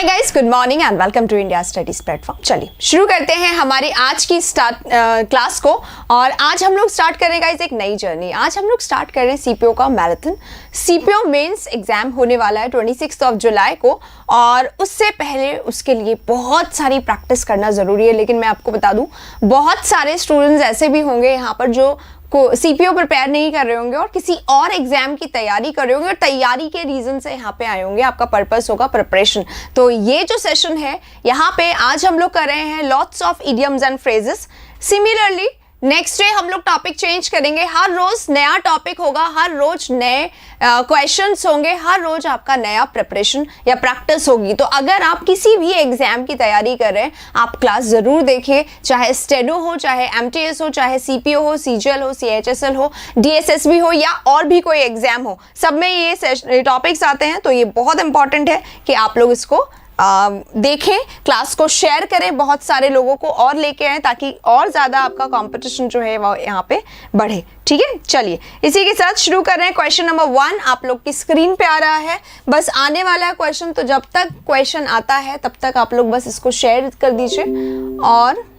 Hi guys, good morning and welcome to India studies platform. चलिए शुरू करते हैं हमारी आज की क्लास को। और आज हम लोग स्टार्ट कर रहे हैं गाइस एक नई जर्नी। आज हम लोग स्टार्ट कर रहे हैं सीपीओ का मैराथन। सीपीओ मेंस एग्जाम होने वाला है 26 जुलाई को, और उससे पहले उसके लिए बहुत सारी प्रैक्टिस करना ज़रूरी है। लेकिन मैं आपको बता दूं, बहुत सारे स्टूडेंट्स ऐसे भी होंगे यहाँ पर जो को सीपीओ प्रिपेयर नहीं कर रहे होंगे और किसी और एग्जाम की तैयारी कर रहे होंगे, और तैयारी के रीजन से यहाँ पे आए होंगे। आपका पर्पस होगा प्रिपरेशन। तो ये जो सेशन है यहाँ पे आज हम लोग कर रहे हैं lots of idioms and phrases. Similarly next day हम लोग टॉपिक चेंज करेंगे। हर रोज नया टॉपिक होगा, हर रोज नए क्वेश्चंस होंगे, हर रोज आपका नया प्रिपरेशन या प्रैक्टिस होगी। तो अगर आप किसी भी एग्जाम की तैयारी कर रहे हैं, आप क्लास जरूर देखिए, चाहे स्टेनो हो, चाहे एमटीएस हो, चाहे सीपीओ हो, सीजीएल हो, सीएचएसएल हो, डीएसएसबी हो, या और भी कोई एग्जाम हो, सब में ये टॉपिक्स आते हैं। तो ये बहुत इंपॉर्टेंट है कि आप लोग इसको देखें, क्लास को शेयर करें, बहुत सारे लोगों को और लेके आए, ताकि और ज़्यादा आपका कंपटीशन जो है वो यहाँ पे बढ़े। ठीक है, चलिए इसी के साथ शुरू कर रहे हैं। क्वेश्चन नंबर 1 आप लोग की स्क्रीन पे आ रहा है, बस आने वाला है क्वेश्चन। तो जब तक क्वेश्चन आता है तब तक आप लोग बस इसको शेयर कर दीजिए। और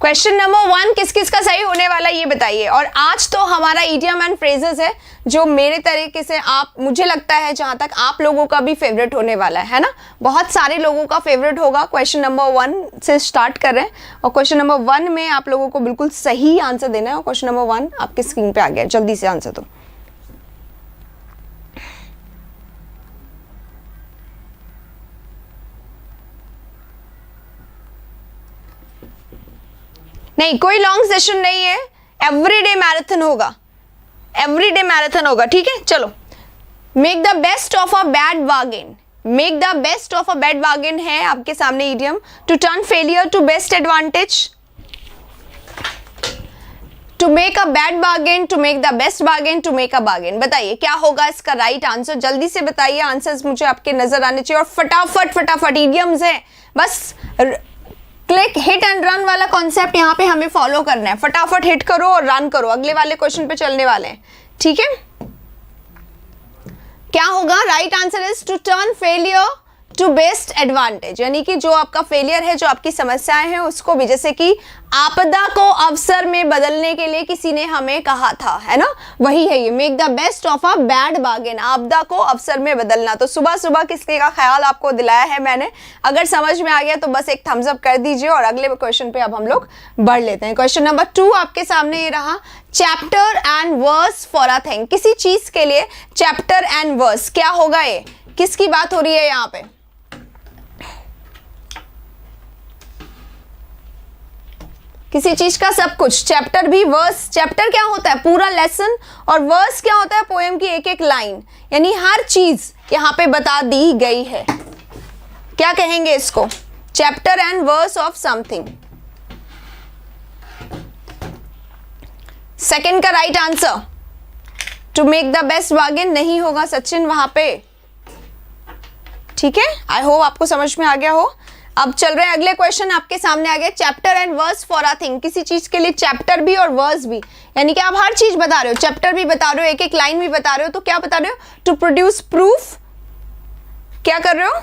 क्वेश्चन नंबर 1 किस किस का सही होने वाला है ये बताइए। और आज तो हमारा इडियम एंड फ्रेजेस है, जो मेरे तरीके से मुझे लगता है जहां तक आप लोगों का भी फेवरेट होने वाला है ना, बहुत सारे लोगों का फेवरेट होगा। क्वेश्चन नंबर 1 से स्टार्ट कर रहे हैं, और क्वेश्चन नंबर 1 में आप लोगों को बिल्कुल सही आंसर देना है। और क्वेश्चन नंबर 1 आपके स्क्रीन पे आ गया, जल्दी से आंसर दो। नहीं, कोई लॉन्ग सेशन नहीं है, एवरीडे मैराथन होगा, एवरीडे मैराथन होगा। ठीक है, चलो। Make the best of a bad bargain. Make the best of a bad bargain है आपके सामने idiom. To turn failure to best advantage, to make a bad bargain, to make the best bargain, to make a bargain. बताइए क्या होगा इसका right answer, जल्दी से बताइए। आंसर्स मुझे आपके नजर आने चाहिए, और फटाफट फटाफट इडियम्स है, बस क्लिक हिट एंड रन वाला कॉन्सेप्ट यहाँ पे हमें फॉलो करना है। फटाफट हिट करो और रन करो, अगले वाले क्वेश्चन पे चलने वाले हैं। ठीक है, क्या होगा? Right answer is to turn failure to best advantage, यानी कि जो आपका फेलियर है, जो आपकी समस्याएं हैं, उसको भी, जैसे कि आपदा को अवसर में बदलने के लिए किसी ने हमें कहा था, है ना, वही है ये। Make the best of a bad bargain, आपदा को अवसर में बदलना। तो सुबह सुबह किसके का ख्याल आपको दिलाया है मैंने। अगर समझ में आ गया तो बस एक थम्स अप कर दीजिए, और अगले क्वेश्चन पे अब हम लोग बढ़ लेते हैं। क्वेश्चन नंबर 2 आपके सामने ये रहा, chapter and verse for a thing. किसी चीज के लिए चैप्टर एंड वर्स क्या होगा? ये किसकी बात हो रही है यहाँ पे? किसी चीज का सब कुछ, चैप्टर भी, वर्स। चैप्टर क्या होता है? पूरा लेसन, और वर्स क्या होता है? पोएम की एक एक लाइन, यानी हर चीज यहां पे बता दी गई है। क्या कहेंगे इसको? Chapter and verse of something. Second का right answer to make the best bargain नहीं होगा सचिन वहां पे। ठीक है, आई होप आपको समझ में आ गया हो। अब चल रहे हैं अगले क्वेश्चन आपके सामने आ गए, chapter and verse for a thing. किसी चीज के लिए चैप्टर भी और वर्स भी, यानी कि आप हर चीज बता रहे हो, चैप्टर भी बता रहे हो, एक एक लाइन भी बता रहे हो। तो क्या बता रहे हो? To produce proof. क्या कर रहे हो?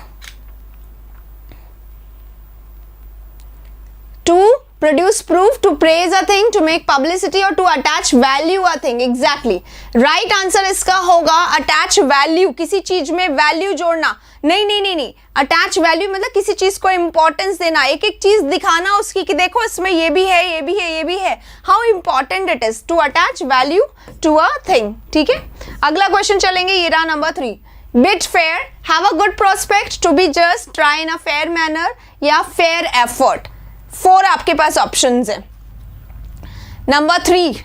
To produce proof, to praise a thing, to make publicity, और to attach value a thing. Exactly right answer इसका होगा अटैच वैल्यू, किसी चीज में वैल्यू जोड़ना। नहीं नहीं नहीं नहीं, अटैच वैल्यू मतलब किसी चीज को इंपॉर्टेंस देना, एक एक चीज दिखाना उसकी कि देखो इसमें ये भी है, ये भी है, ये भी है, how important it is to attach value to a thing. ठीक है, अगला क्वेश्चन चलेंगे, ये रहा number 3। Bid fair, have a good prospect, to be just, try in a fair manner या फेयर एफर्ट। 4 आपके पास ऑप्शंस हैं। नंबर 3,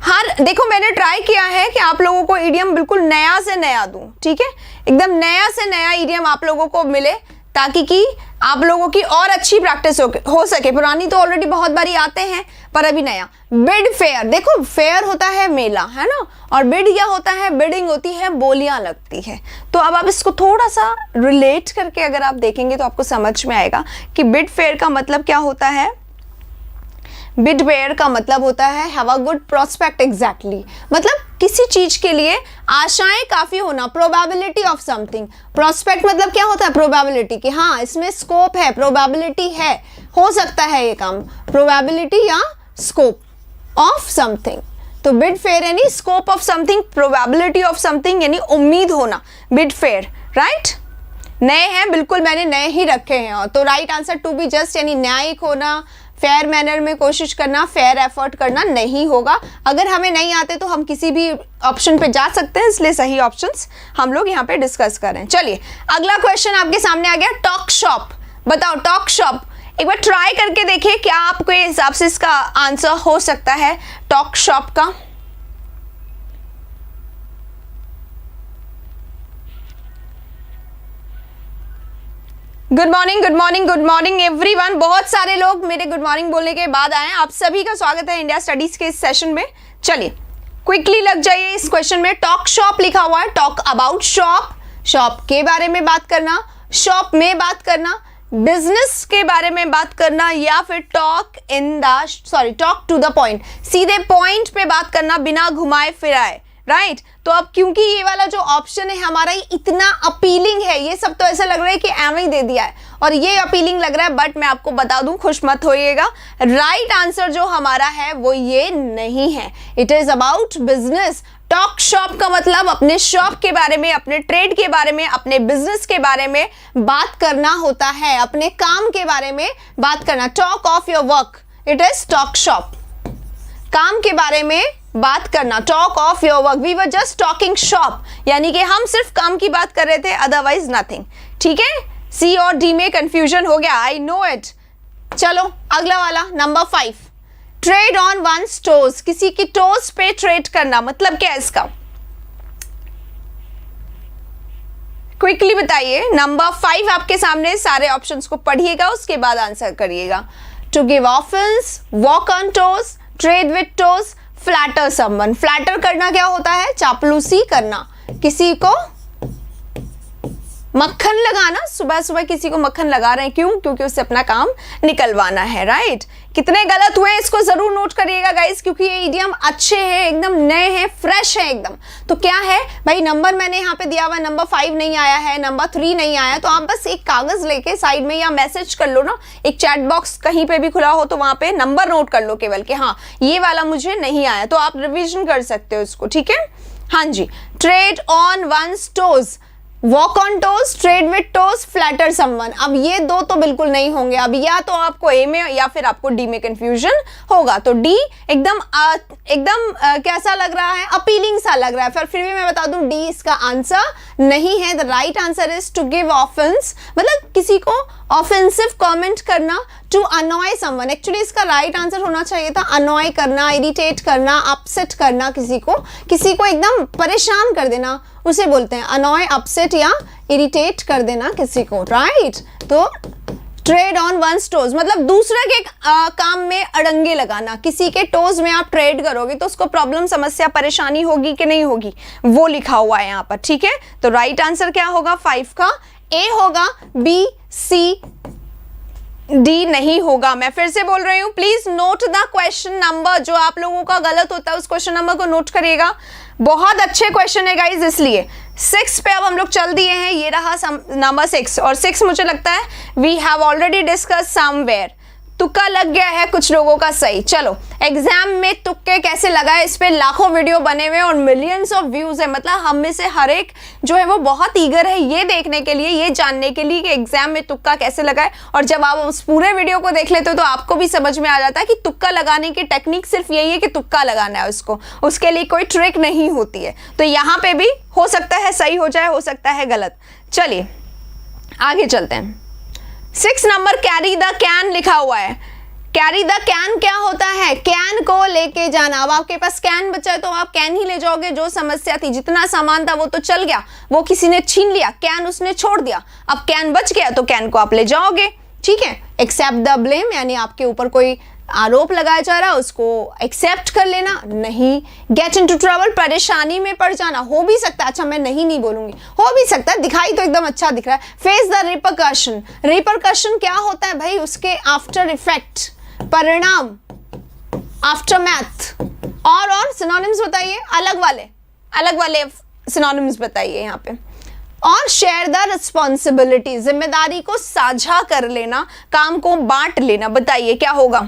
हर देखो मैंने ट्राई किया है कि आप लोगों को इडियम बिल्कुल नया से नया दूं, ठीक है, एकदम नया से नया इडियम आप लोगों को मिले ताकि कि आप लोगों की और अच्छी प्रैक्टिस हो सके। पुरानी तो ऑलरेडी बहुत बारी आते हैं, पर अभी नया। बिड फेयर, देखो फेयर होता है मेला, है ना, और बिड क्या होता है, बिडिंग होती है, बोलियां लगती है। तो अब आप इसको थोड़ा सा रिलेट करके अगर आप देखेंगे तो आपको समझ में आएगा कि बिड फेयर का मतलब क्या होता है। बिड फेयर का मतलब होता है have a good prospect, exactly, मतलब किसी चीज के लिए आशाएं काफी होना, प्रोबेबिलिटी ऑफ समथिंग। प्रोस्पेक्ट मतलब क्या होता है, प्रोबेबिलिटी, कि हाँ इसमें स्कोप है, प्रोबेबिलिटी है, हो सकता है ये काम, प्रोबेबिलिटी या स्कोप ऑफ समथिंग। तो बिड फेयर यानी scope of something, probability of something यानी उम्मीद होना, बिड फेयर, राइट। नए हैं, बिल्कुल मैंने नए ही रखे हैं। और तो right answer to be just यानी न्यायिक होना, फेयर मैनर में कोशिश करना, फेयर एफर्ट करना नहीं होगा। अगर हमें नहीं आते तो हम किसी भी ऑप्शन पे जा सकते हैं, इसलिए सही ऑप्शंस हम लोग यहाँ पे डिस्कस कर रहे हैं। चलिए अगला क्वेश्चन आपके सामने आ गया, टॉक शॉप। बताओ टॉक शॉप, एक बार ट्राई करके देखिए क्या आपके हिसाब से इसका आंसर हो सकता है टॉक शॉप का। Good morning, good morning, good morning everyone. बहुत सारे लोग मेरे गुड मॉर्निंग बोलने के बाद आए हैं। आप सभी का स्वागत है इंडिया स्टडीज के इस सेशन में। चलिए क्विकली लग जाइए इस क्वेश्चन में। टॉक शॉप लिखा हुआ है, टॉक अबाउट शॉप, शॉप के बारे में बात करना, शॉप में बात करना, बिजनेस के बारे में बात करना, या फिर टॉक टू द पॉइंट, सीधे पॉइंट पे बात करना बिना घुमाए फिराए, राइट। तो अब क्योंकि ये वाला जो ऑप्शन है हमारा इतना अपीलिंग है, ये सब तो ऐसा लग रहा है कि एम ही दे दिया है और ये अपीलिंग लग रहा है, बट मैं आपको बता दूं, खुश मत होइएगा, राइट आंसर जो हमारा है वो ये नहीं है। It is about business. Talk shop का मतलब अपने शॉप के बारे में, अपने ट्रेड के बारे में, अपने बिजनेस के बारे में बात करना होता है, अपने काम के बारे में बात करना। Talk of your work, it is talk shop. काम के बारे में बात करना, talk of your work. We were just talking shop, यानी कि हम सिर्फ काम की बात कर रहे थे, अदरवाइज नथिंग, ठीक है। सी और डी में कंफ्यूजन हो गया, आई नो इट। चलो अगला वाला number 5, tread on one's toes, किसी की टोज पे ट्रेड करना, मतलब क्या है इसका, क्विकली बताइए। नंबर 5 आपके सामने, सारे ऑप्शंस को पढ़िएगा उसके बाद आंसर करिएगा। To give offence, walk on toes, tread with toes, flatter someone. Flatter करना क्या होता है, चापलूसी करना, किसी को मक्खन लगाना, सुबह सुबह किसी को मक्खन लगा रहे हैं, क्यों, क्योंकि उससे अपना काम निकलवाना है, राइट। कितने गलत हुए इसको जरूर नोट करिएगा गाइस, क्योंकि ये इडियम अच्छे हैं, एकदम नए हैं, फ्रेश है एकदम। तो क्या है भाई, नंबर मैंने यहाँ पे दिया हुआ, नंबर 5 नहीं आया है, नंबर 3 नहीं आया, तो आप बस एक कागज लेके साइड में या मैसेज कर लो ना, एक चैट बॉक्स कहीं पे भी खुला हो तो वहां पे नंबर नोट कर लो केवल कि हाँ ये वाला मुझे नहीं आया, तो आप रिविजन कर सकते हो इसको, ठीक है। हाँ जी, tread on one's toes, walk on toes, tread with toes, flatter someone. अब ये दो तो बिल्कुल नहीं होंगे, अब या तो आपको ए में या फिर आपको डी में कंफ्यूजन होगा। तो डी एकदम कैसा लग रहा है, अपीलिंग सा लग रहा है, फिर भी मैं बता दूं डी इसका आंसर नहीं है। The right answer is to give offence, मतलब किसी को ऑफेंसिव कमेंट करना, टू अनॉय समवन। एक्चुअली इसका राइट आंसर होना चाहिए था अनॉय करना, इरिटेट करना, अपसेट करना, किसी को एकदम परेशान कर देना, उसे बोलते हैं अनॉय, अपसेट या इरिटेट कर देना किसी को, राइट। तो ट्रेड ऑन वंस टोज मतलब दूसरे के काम में अड़ंगे लगाना, किसी के टोज में आप ट्रेड करोगे तो उसको प्रॉब्लम, समस्या, परेशानी होगी कि नहीं होगी, वो लिखा हुआ है यहाँ पर, ठीक है। तो राइट आंसर क्या होगा 5 का, ए होगा, बी सी डी नहीं होगा। मैं फिर से बोल रही हूं, please note the question number, जो आप लोगों का गलत होता है उस क्वेश्चन नंबर को नोट करिएगा। बहुत अच्छे क्वेश्चन है गाइज, इसलिए 6 पे अब हम लोग चल दिए हैं, ये रहा नंबर 6, और 6 मुझे लगता है we have already discuss somewhere. तुक्का लग गया है कुछ लोगों का सही। चलो, एग्जाम में तुक्के कैसे लगाए, इस पे लाखों वीडियो बने हुए और मिलियंस ऑफ व्यूज है। मतलब हम में से हर एक जो है वो बहुत ईगर है ये देखने के लिए, ये जानने के लिए कि एग्जाम में तुक्का कैसे लगाए। और जब आप उस पूरे वीडियो को देख लेते हो तो आपको भी समझ में आ जाता है कि तुक्का लगाने की टेक्निक सिर्फ यही है कि तुक्का लगाना है उसको, उसके लिए कोई ट्रिक नहीं होती है। तो यहाँ पे भी हो सकता है सही हो जाए, हो सकता है गलत। चलिए आगे चलते हैं। 6 नंबर कैरी द कैन लिखा हुआ है। कैरी द कैन क्या होता है? कैन को लेके जाना। अब आपके पास कैन बचा है तो आप कैन ही ले जाओगे। जो समस्या थी, जितना सामान था वो तो चल गया, वो किसी ने छीन लिया, कैन उसने छोड़ दिया। अब कैन बच गया तो कैन को आप ले जाओगे, ठीक है। एक्सेप्ट द ब्लेम, यानी आपके ऊपर कोई आरोप लगाया जा रहा है उसको एक्सेप्ट कर लेना। नहीं, गेट इनटू ट्रबल, परेशानी में पड़ जाना। हो भी सकता है, अच्छा मैं नहीं बोलूंगी, हो भी सकता है, दिखाई तो एकदम अच्छा दिख रहा है। Face the repercussion. रिपरकशन क्या होता है भाई? उसके आफ्टर इफेक्ट, परिणाम, आफ्टरमैथ। और सिनोनिम्स बताइए, अलग वाले सिनोनिम्स बताइए यहाँ पे। और शेयर द रिस्पॉन्सिबिलिटी, जिम्मेदारी को साझा कर लेना, काम को बांट लेना। बताइए क्या होगा?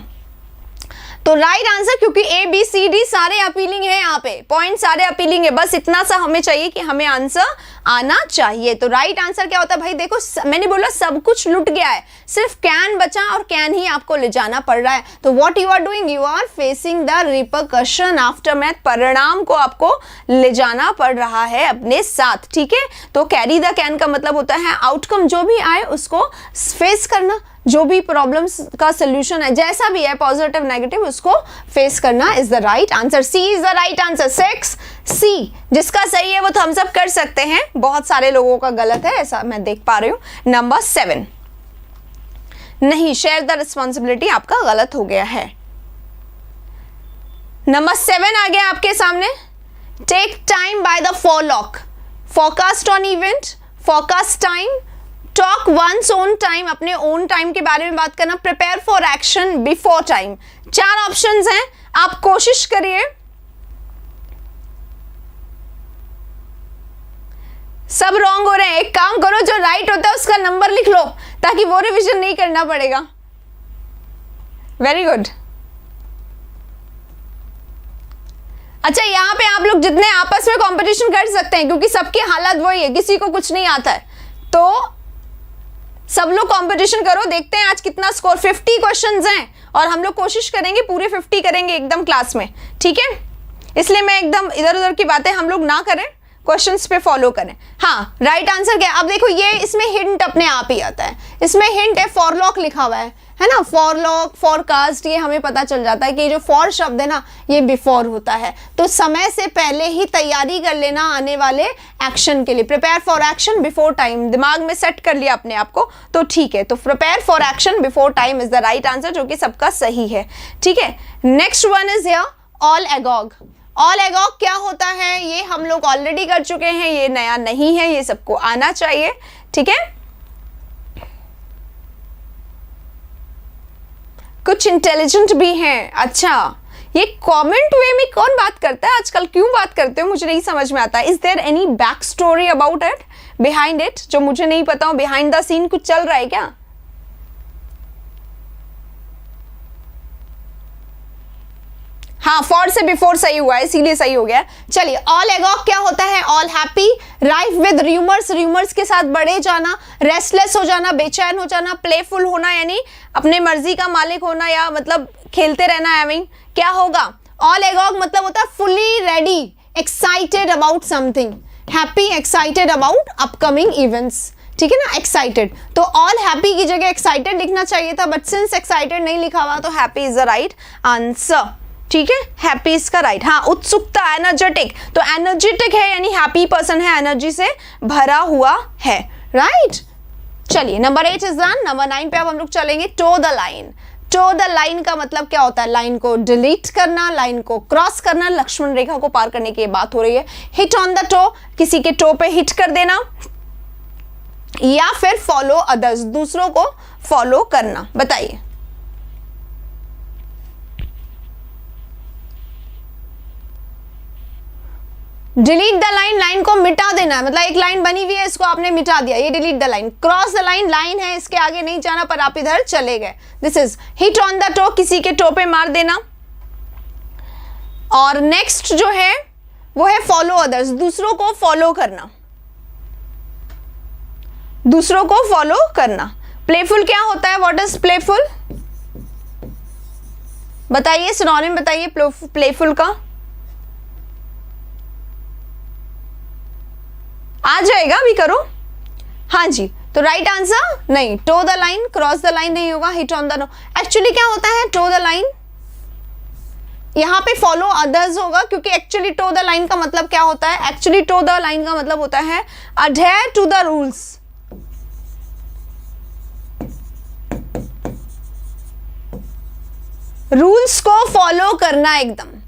तो राइट आंसर, क्योंकि ए बी सी डी सारे अपीलिंग है, यहाँ पे पॉइंट सारे अपीलिंग है, बस इतना सा हमें चाहिए कि हमें आंसर आना चाहिए। तो राइट आंसर क्या होता है भाई? देखो मैंने बोला सब कुछ लुट गया है, सिर्फ कैन बचा और कैन ही आपको ले जाना पड़ रहा है। तो what you are doing, you are facing the repercussion, aftermath, परिणाम को आपको ले जाना पड़ रहा है अपने साथ, ठीक है। तो कैरी द कैन का मतलब होता है आउटकम जो भी आए उसको फेस करना, जो भी प्रॉब्लम्स का सोल्यूशन है जैसा भी है, पॉजिटिव नेगेटिव, उसको फेस करना is the right answer. C is the right answer. 6 C, जिसका सही है वो थम्स अप कर सकते हैं, बहुत सारे लोगों का गलत है ऐसा मैं देख पा रही हूँ। नंबर 7 नहीं, शेयर द रिस्पॉन्सिबिलिटी आपका गलत हो गया है। नंबर 7 आ गया आपके सामने। Take time by the forelock, forecast on event, forecast time, talk one's own time, अपने ओन टाइम के बारे में बात करना, prepare for action before time. 4 options हैं, आप कोशिश करिए। सब रॉन्ग हो रहे हैं। एक काम करो, जो राइट होता है उसका नंबर लिख लो ताकि वो रिवीजन नहीं करना पड़ेगा। Very good. अच्छा, यहां पे आप लोग जितने आपस में कंपटीशन कर सकते हैं, क्योंकि सबकी हालत वही है, किसी को कुछ नहीं आता है, तो सब लोग कंपटीशन करो। देखते हैं आज कितना स्कोर। 50 क्वेश्चंस हैं और हम लोग कोशिश करेंगे पूरे 50 करेंगे एकदम क्लास में, ठीक है। इसलिए मैं एकदम इधर उधर की बातें हम लोग ना करें, क्वेश्चंस पे फॉलो करें। हाँ, राइट आंसर क्या है? अब देखो ये इसमें हिंट अपने आप ही आता है। इसमें हिंट है, फॉरलॉक लिखा हुआ है ना। फॉरलॉक, फॉरकास्ट, ये हमें पता चल जाता है कि जो फॉर शब्द है ना ये बिफोर होता है। तो समय से पहले ही तैयारी कर लेना आने वाले एक्शन के लिए। Prepare for action before time, दिमाग में सेट कर लिया अपने आप को, तो ठीक है। तो prepare for action before time is the right answer, जो कि सबका सही है, ठीक है। Next one is here all agog. All agog क्या होता है? ये हम लोग ऑलरेडी कर चुके हैं, ये नया नहीं है, ये सबको आना चाहिए, ठीक है। कुछ इंटेलिजेंट भी हैं। अच्छा, ये कमेंट वे में कौन बात करता है आजकल? क्यों बात करते हो मुझे नहीं समझ में आता। Is there any back story about it, behind it, जो मुझे नहीं पता हो? बिहाइंड द सीन कुछ चल रहा है क्या? हाँ, फॉर से बिफोर सही हुआ है, इसीलिए सही हो गया। चलिए, ऑल एगॉग क्या होता है? All happy, rife with rumours, rumours के साथ बढ़े जाना, रेस्टलेस हो जाना, बेचैन हो जाना, प्लेफुल होना यानी अपने मर्जी का मालिक होना, या मतलब खेलते रहना। आई मीन क्या होगा? ऑल एगॉग मतलब होता है fully ready, excited about something, happy, excited about upcoming events, ठीक है ना, एक्साइटेड। तो ऑल हैप्पी की जगह एक्साइटेड लिखना चाहिए था, बट सिंस एक्साइटेड नहीं लिखा हुआ तो happy is the right answer, ठीक है। हैप्पी इसका राइट। हाँ, उत्सुकता, एनर्जेटिक, तो एनर्जेटिक है यानी हैप्पी पर्सन है, एनर्जी से भरा हुआ है, राइट। चलिए, नंबर 8 इज डन। नंबर 9 पे अब हम लोग चलेंगे। Toe the line. Toe the line का मतलब क्या होता है? लाइन को डिलीट करना, लाइन को क्रॉस करना, लक्ष्मण रेखा को पार करने की बात हो रही है। हिट ऑन द टो, किसी के टो पे हिट कर देना, या फिर फॉलो अदर्स, दूसरों को फॉलो करना। बताइए। डिलीट द लाइन, लाइन को मिटा देना, मतलब एक लाइन बनी हुई है इसको आपने मिटा दिया, ये delete the line. Cross the line, line है इसके आगे नहीं जाना पर आप इधर चले गए, this is hit on the toe, किसी के टो पे मार देना। और नेक्स्ट जो है वो है फॉलो अदर्स, दूसरों को फॉलो करना, दूसरों को फॉलो करना। प्लेफुल क्या होता है, व्हाट इज प्लेफुल, बताइए, सिनोनिम बताइए प्लेफुल का। आ जाएगा, अभी करो। हाँ जी, तो राइट आंसर नहीं, toe the line, cross the line नहीं होगा, hit on the no. Actually क्या होता है टो द लाइन, यहां पे फॉलो अदर्स होगा, क्योंकि एक्चुअली टो द लाइन का मतलब क्या होता है, एक्चुअली टो द लाइन का मतलब होता है adhere to the rules. Rules को फॉलो करना एकदम,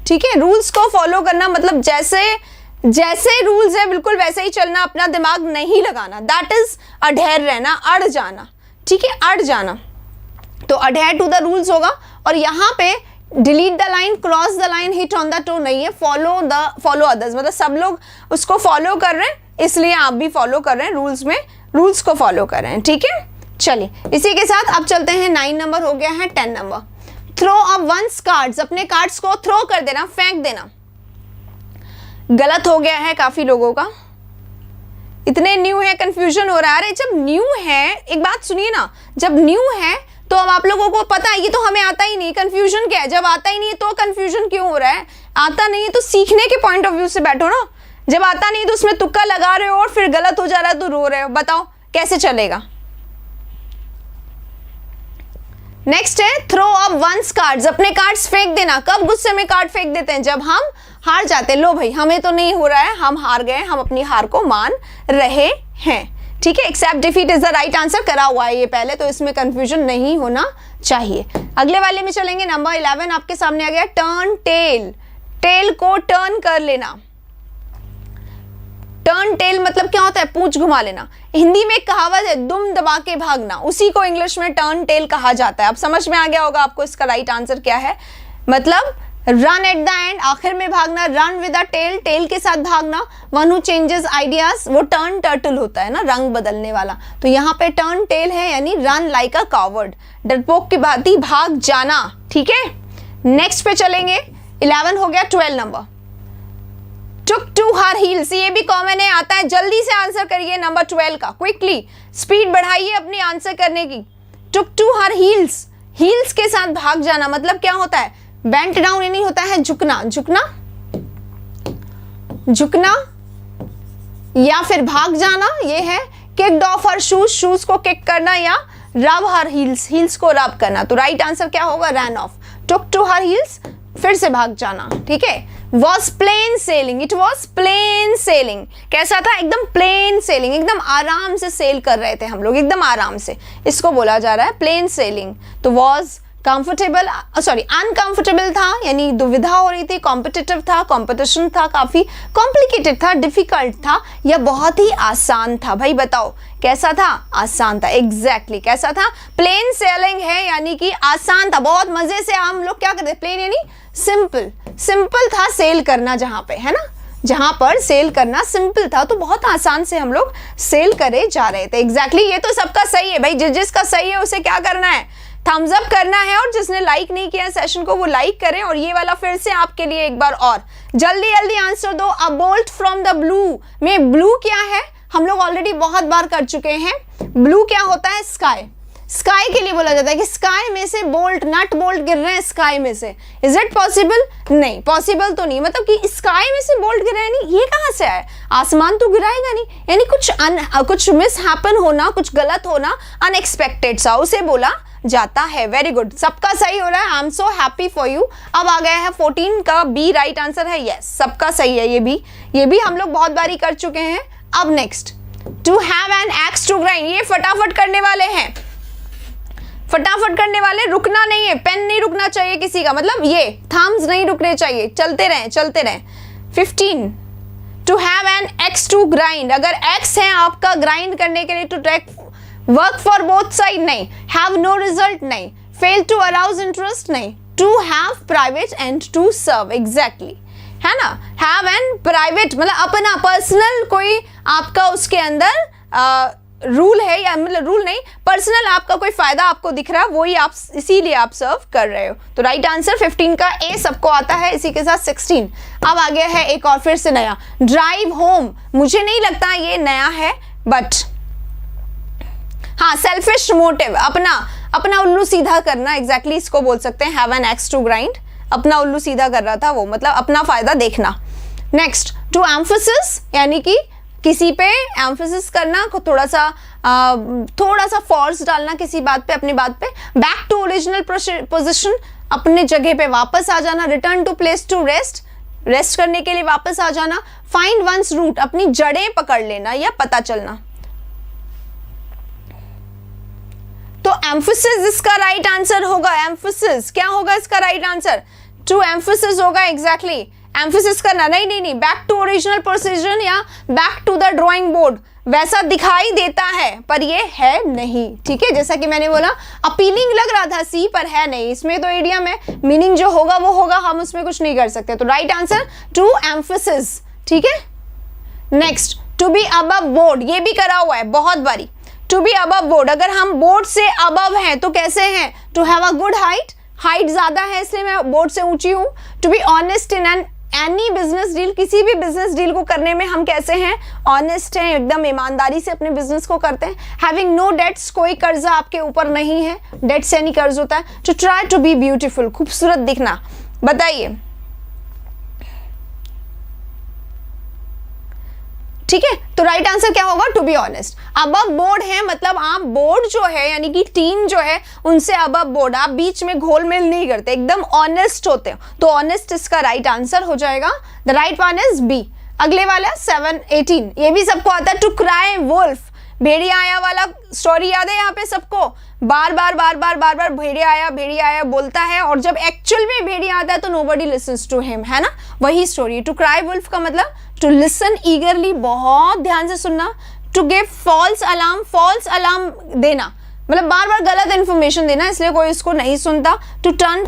ठीक है, रूल्स को फॉलो करना मतलब जैसे जैसे रूल्स है बिल्कुल वैसे ही चलना, अपना दिमाग नहीं लगाना, दैट इज अडेयर रहना, अड़ जाना, ठीक है, अड़ जाना। तो अडेयर टू द रूल्स होगा। और यहाँ पे delete the line, cross the line, hit on the toe नहीं है, फॉलो अदर्स, मतलब सब लोग उसको फॉलो कर रहे हैं इसलिए आप भी फॉलो कर रहे हैं, रूल्स में रूल्स को फॉलो कर रहे हैं, ठीक है। चलिए इसी के साथ अब चलते हैं, 9 नंबर हो गया है, 10 नंबर। थ्रो अप वंस कार्ड्स, अपने कार्ड्स को थ्रो कर देना, फेंक देना। गलत हो गया है काफी लोगों का, इतने न्यू है कंफ्यूजन हो रहा है। अरे जब न्यू है, एक बात सुनिए ना, जब न्यू है तो अब आप लोगों को पता है, ये तो हमें आता ही नहीं, कंफ्यूजन क्या है, जब आता ही नहीं है तो कंफ्यूजन क्यों हो रहा है। आता नहीं है तो सीखने के पॉइंट ऑफ व्यू से बैठो ना, जब आता नहीं तो उसमें तुक्का लगा रहे हो और फिर गलत हो जा रहा है तो रो रहे हो, बताओ कैसे चलेगा। नेक्स्ट है थ्रो अप वंस कार्ड्स, अपने कार्ड्स फेंक देना। कब गुस्से में कार्ड फेंक देते हैं, जब हम हार जाते हैं, लो भाई हमें तो नहीं हो रहा है, हम हार गए, हम अपनी हार को मान रहे हैं, ठीक है। Accept defeat is the right answer, करा हुआ है ये पहले, तो इसमें कंफ्यूजन नहीं होना चाहिए। अगले वाले में चलेंगे, नंबर 11 आपके सामने आ गया, टर्न टेल, टेल को टर्न कर लेना। टर्न टेल मतलब क्या होता है, पूंछ घुमा लेना। हिंदी में एक कहावत है, दुम दबा के भागना, उसी को इंग्लिश में टर्न टेल कहा जाता है। अब समझ में आ गया होगा आपको इसका राइट आंसर क्या है, मतलब रन एट द एंड, आखिर में भागना, run with a tail, tail के साथ भागना। वन हु चेंजेस आइडियाज, वो टर्न टर्टल होता है ना, रंग बदलने वाला, तो यहाँ पे टर्न टेल है यानी रन लाइक अ कावर्ड, डरपोक की भांति भाग जाना, ठीक है। नेक्स्ट पे चलेंगे, 11 हो गया, 12 नंबर, टुक टू हर हील्स, ये भी कॉमन है, आता है, जल्दी से आंसर करिए नंबर 12 का, क्विकली, स्पीड बढ़ाइए अपनी आंसर करने की। टुक टू हर हील्स, हील्स के साथ भाग जाना मतलब क्या होता है, बेंट डाउन यानी होता है झुकना, झुकना, झुकना या फिर भाग जाना, ये है kicked of her shoes, shoes को किक करना, या रब हर हील्स, हील्स को रब करना। तो राइट आंसर क्या होगा, run off, took to her heels, फिर से भाग जाना, ठीक है। Was plain sailing, it was plain sailing, कैसा था, एकदम प्लेन सेलिंग, एकदम आराम से सेल कर रहे थे हम लोग, एकदम आराम से, इसको बोला जा रहा है प्लेन सेलिंग। तो वॉज कंफर्टेबल, सॉरी अनकंफर्टेबल था यानी दुविधा हो रही थी, कॉम्पिटिटिव था, कॉम्पिटिशन था, काफी कॉम्प्लिकेटेड था, डिफिकल्ट था, या बहुत ही आसान था। भाई बताओ कैसा था, आसान था, एग्जैक्टली कैसा था, प्लेन सेलिंग है यानी कि आसान था, बहुत मजे से हम लोग क्या करते, प्लेन यानी सिंपल, सिंपल था सेल करना, जहां पे है ना, जहां पर सेल करना सिंपल था, तो बहुत आसान से हम लोग सेल करे जा रहे थे। एग्जैक्टली ये तो सबका सही है भाई, जिसका सही है उसे क्या करना है, थम्स अप करना है, और जिसने लाइक नहीं किया सेशन को वो लाइक करें। और ये वाला फिर से आपके लिए एक बार और जल्दी जल्दी आंसर दो। अ बोल्ट फ्रॉम द ब्लू में ब्लू क्या है, हम लोग ऑलरेडी बहुत बार कर चुके हैं। ब्लू क्या होता है, स्काई, स्काई के लिए बोला जाता है कि स्काई में से बोल्ट, नट बोल्ट गिर रहे हैं स्काई में से। इज इट पॉसिबल, नहीं पॉसिबल तो नहीं, मतलब कि स्काई में से बोल्ट गिर रहे हैं, नहीं ये कहां से आए, आसमान तो गिराएगा नहीं, यानी कुछ मिस हैपन होना, कुछ गलत होना, अनएक्सपेक्टेड सा, उसे बोला जाता है। वेरी गुड, सबका सही हो रहा है, आई am so happy for you. अब आ गया है 14 का बी राइट आंसर है, यस सबका सही है, ये भी हम लोग बहुत बारी कर चुके हैं। अब next, to have an axe to grind, ये फटाफट करने वाले हैं, फटाफट करने वाले, रुकना नहीं है, पेन नहीं रुकना चाहिए किसी का, मतलब ये थम्स नहीं रुकने चाहिए, चलते रहें चलते रहें। 15, to have an axe to grind, अगर एक्स है आपका ग्राइंड करने के लिए, to track work for both side नहीं, हैव नो रिजल्ट नहीं, फेल टू अराउज इंटरेस्ट नहीं, to have private end to serve, exactly है ना, हैव एन प्राइवेट मतलब अपना पर्सनल कोई आपका उसके अंदर रूल है, या मतलब रूल नहीं, पर्सनल आपका कोई फायदा आपको दिख रहा है, वही आप इसीलिए आप सर्व कर रहे हो। तो राइट आंसर 15 का ए सबको आता है, इसी के साथ 16। अब आ गया है एक और फिर से नया, ड्राइव होम। मुझे नहीं लगता ये नया है, बट हाँ, सेल्फिश मोटिव, अपना उल्लू सीधा करना, एग्जैक्टली इसको बोल सकते हैं, have an axe to grind, अपना उल्लू सीधा कर रहा था वो, मतलब अपना फायदा देखना। नेक्स्ट, टू एम्फसिस, यानी कि किसी पे एम्फसिस करना, थोड़ा सा फोर्स डालना किसी बात पे, अपनी बात पे। बैक टू ओरिजिनल पोजीशन, अपने जगह पे वापस आ जाना। Return to place to rest करने के लिए वापस आ जाना। फाइंड वंस रूट, अपनी जड़ें पकड़ लेना या पता चलना। तो एम्फसिस इसका राइट आंसर होगा। एम्फसिस क्या होगा इसका राइट आंसर? टू एम्फसिस होगा, एग्जैक्टली एम्फसिस करना। नहीं, बैक टू ओरिजिनल पोजीशन या back to the drawing board, वैसा दिखाई देता है पर ये है नहीं, ठीक है। जैसा कि मैंने बोला अपीलिंग लग रहा था सी, पर है नहीं, इसमें तो इडियम है, मीनिंग जो होगा वो होगा, हम उसमें कुछ नहीं कर सकते। तो राइट आंसर टू एम्फसिस, ठीक है। Next, to be above board, ये भी करा हुआ है बहुत बारी। टू बी अबव बोर्ड, अगर हम बोर्ड से अबव हैं तो कैसे हैं? To have a good height ज्यादा है इसलिए मैं बोर्ड से ऊंची हूं। To be honest in any business deal, किसी भी बिजनेस डील को करने में हम कैसे हैं? ऑनेस्ट हैं, एकदम ईमानदारी से अपने बिजनेस को करते हैं। हैविंग नो डेट्स, कोई कर्जा आपके ऊपर नहीं है, डेट्स यानी कर्ज होता है। To try to be beautiful, खूबसूरत दिखना। बताइए, ठीक है। तो राइट आंसर क्या होगा? To be honest. Above board है मतलब आप बोर्ड जो है यानी कि टीम जो है उनसे अबव बोर्ड, आप बीच में घोल मेल नहीं करते, एकदम ऑनेस्ट होते हो। तो ऑनेस्ट इसका राइट आंसर हो जाएगा। The right one is B. अगले वाला 7-18, ये भी सबको आता है। टू क्राई वुल्फ, भेड़िया आया वाला स्टोरी याद है यहाँ पे सबको? बार बार भेड़िया आया बोलता है, और जब एक्चुअल में भेड़िया आता है तो नोबडी लिसन्स टू हिम, है ना, वही स्टोरी। टू क्राई वुल्फ का मतलब टू लिसन ईगरली, बहुत ध्यान से सुनना। टू गिव फॉल्स अलार्म देना, मतलब बार बार गलत इंफॉर्मेशन देना, इसलिए कोई इसको नहीं सुनता। टू टर्न